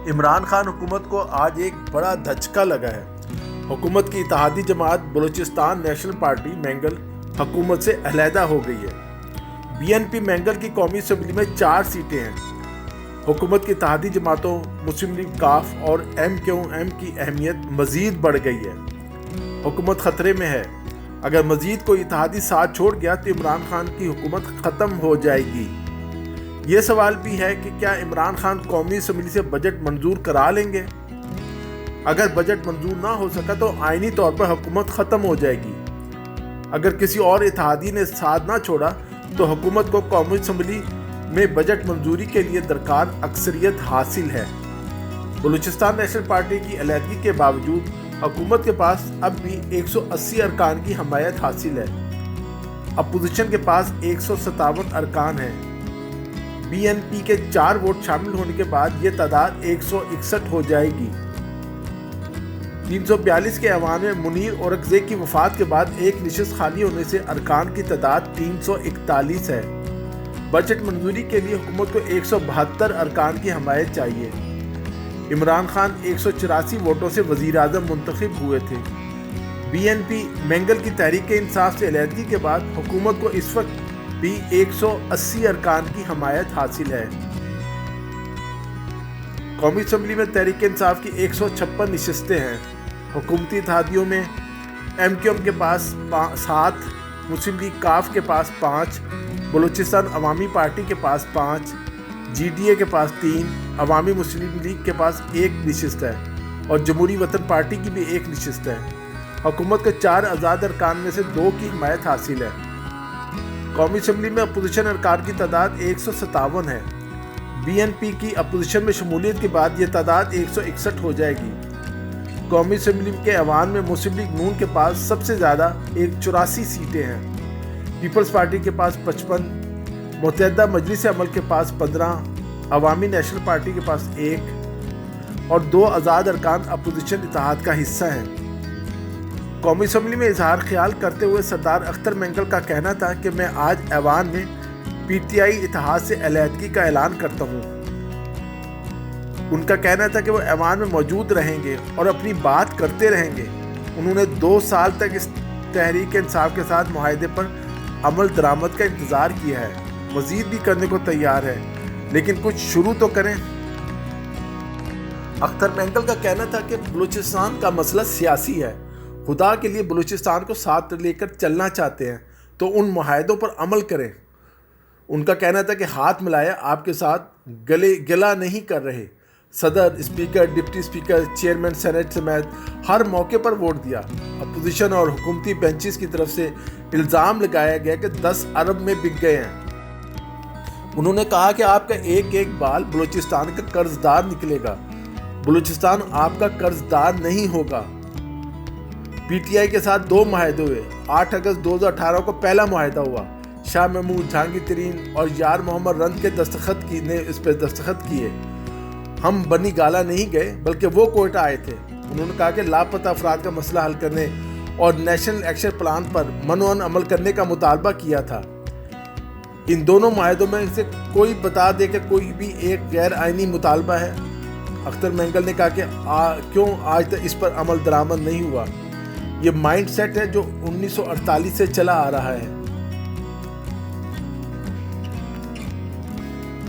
عمران خان حکومت کو آج ایک بڑا دھچکا لگا ہے۔ حکومت کی اتحادی جماعت بلوچستان نیشنل پارٹی مینگل حکومت سے علیحدہ ہو گئی ہے۔ BNP مینگل کی قومی اسمبلی میں 4 سیٹیں ہیں۔ حکومت کی اتحادی جماعتوں مسلم لیگ کاف اور MQM کی اہمیت مزید بڑھ گئی ہے۔ حکومت خطرے میں ہے۔ اگر مزید کوئی اتحادی ساتھ چھوڑ گیا تو عمران خان کی حکومت ختم ہو جائے گی۔ یہ سوال بھی ہے کہ کیا عمران خان قومی اسمبلی سے بجٹ منظور کرا لیں گے؟ اگر بجٹ منظور نہ ہو سکا تو آئینی طور پر حکومت ختم ہو جائے گی۔ اگر کسی اور اتحادی نے ساتھ نہ چھوڑا تو حکومت کو قومی اسمبلی میں بجٹ منظوری کے لیے درکار اکثریت حاصل ہے۔ بلوچستان نیشنل پارٹی کی علیحدگی کے باوجود حکومت کے پاس اب بھی 180 ارکان کی حمایت حاصل ہے۔ اپوزیشن کے پاس 157 ارکان ہیں۔ BNP کے 4 ووٹ شامل ہونے کے بعد یہ تعداد 161 ہو جائے گی۔ 342 کے ایوان میں منیر اورکزئی کی وفات کے بعد ایک نشست خالی ہونے سے ارکان کی تعداد 341 ہے۔ بجٹ منظوری کے لیے حکومت کو 172 ارکان کی حمایت چاہیے۔ عمران خان 184 ووٹوں سے وزیر اعظم منتخب ہوئے تھے۔ BNP مینگل کی تحریک انصاف سے علیحدگی کے بعد حکومت کو اس وقت بھی 180 ارکان کی حمایت حاصل ہے۔ قومی اسمبلی میں تحریک انصاف کی 156 نشستیں ہیں۔ حکومتی اتحادیوں میں MQM کے پاس 7، مسلم لیگ کاف کے پاس 5، بلوچستان عوامی پارٹی کے پاس 5، GDA کے پاس 3، عوامی مسلم لیگ کے پاس 1 نشست ہے اور جمہوری وطن پارٹی کی بھی 1 نشست ہے۔ حکومت کے 4 آزاد ارکان میں سے 2 کی حمایت حاصل ہے۔ قومی اسمبلی میں اپوزیشن ارکان کی تعداد 157 ہے۔ BNP کی اپوزیشن میں شمولیت کے بعد یہ تعداد 161 ہو جائے گی۔ قومی اسمبلی کے ایوان میں مسلم لیگ نون کے پاس سب سے زیادہ 84 سیٹیں ہیں۔ پیپلز پارٹی کے پاس 55، متحدہ مجلس عمل کے پاس 15، عوامی نیشنل پارٹی کے پاس 1 اور 2 آزاد ارکان اپوزیشن اتحاد کا حصہ ہیں۔ قومی اسمبلی میں اظہار خیال کرتے ہوئے سردار اختر مینگل کا کہنا تھا کہ میں آج ایوان میں PTI اتحاد سے علیحدگی کا اعلان کرتا ہوں۔ ان کا کہنا تھا کہ وہ ایوان میں موجود رہیں گے اور اپنی بات کرتے رہیں گے۔ انہوں نے 2 سال تک اس تحریک انصاف کے ساتھ معاہدے پر عمل درآمد کا انتظار کیا ہے، مزید بھی کرنے کو تیار ہے، لیکن کچھ شروع تو کریں۔ اختر مینگل کا کہنا تھا کہ بلوچستان کا مسئلہ سیاسی ہے، خدا کے لیے بلوچستان کو ساتھ لے کر چلنا چاہتے ہیں تو ان معاہدوں پر عمل کریں۔ ان کا کہنا تھا کہ ہاتھ ملایا آپ کے ساتھ گلہ نہیں کر رہے۔ صدر، speaker, deputy speaker, chairman senate سمیت ہر موقع پر ووٹ دیا۔ اپوزیشن اور حکومتی بینچز کی طرف سے الزام لگایا گیا کہ 10 ارب میں بک گئے ہیں۔ انہوں نے کہا کہ آپ کا ایک ایک بال بلوچستان کا قرض دار نکلے گا، بلوچستان آپ کا قرض دار نہیں ہوگا۔ PTI کے ساتھ 2 معاہدے ہوئے۔ 8 اگست 2018 کو پہلا معاہدہ ہوا۔ شاہ محمود، جہانگیر ترین اور یار محمد رند کے نے اس پہ دستخط کیے۔ ہم بنی گالا نہیں گئے بلکہ وہ کوئٹہ آئے تھے۔ انہوں نے کہا کہ لاپتہ افراد کا مسئلہ حل کرنے اور نیشنل ایکشن پلان پر منوعن عمل کرنے کا مطالبہ کیا تھا۔ ان دونوں معاہدوں میں سے کوئی بتا دے کہ کوئی بھی ایک غیر آئینی مطالبہ ہے۔ اختر مینگل نے کہا کہ کیوں آج تک اس پر عمل درآمد نہیں ہوا؟ یہ مائنڈ سیٹ ہے جو 1948 سے چلا آ رہا ہے۔